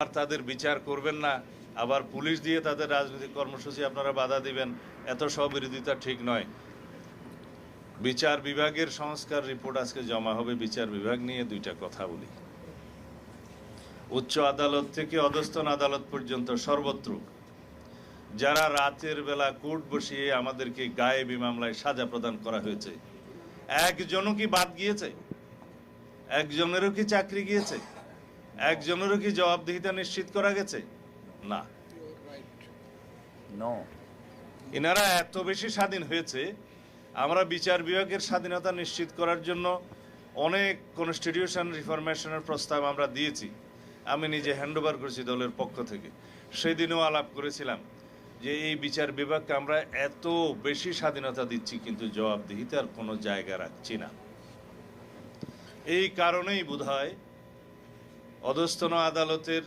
আর তাদের বিচার করবেন না, আবার পুলিশ দিয়ে তাদের রাজনৈতিক কর্মসূচি আপনারা বাধা দিবেন, এত স্ববিরোধিতা ঠিক নয়। বিচার বিভাগের সংস্কার রিপোর্ট আজকে জমা হবে। বিচার বিভাগ নিয়ে দুইটা কথা বলি। উচ্চ আদালত থেকে অধস্তন আদালত পর্যন্ত সর্বত্র যারা রাতের বেলা কোর্ট বসিয়ে আমাদেরকে গায়েবী মামলায় সাজা প্রদান করা হয়েছে, একজনও কি বাদ গিয়েছে? একজনেরও কি চাকরি গিয়েছে? একজনেরও কি জবাবদিহিতা নিশ্চিত করা গেছে? না। এনারা এত বেশি স্বাধীন হয়েছে। আমরা বিচার বিভাগের স্বাধীনতা নিশ্চিত করার জন্য অনেক কনস্টিটিউশন রিফরমেশনের প্রস্তাব আমরা দিয়েছি। আমি নিজে হ্যান্ডওভার করেছি দলের পক্ষ থেকে। সেদিনও আলাপ করেছিলাম যে এই বিচার বিভাগকে আমরা এত বেশি স্বাধীনতা দিচ্ছি কিন্তু জবাবদিহিতার কোনো জায়গা রাখছি না। এই কারণেই বোধহয় অধস্তন আদালতের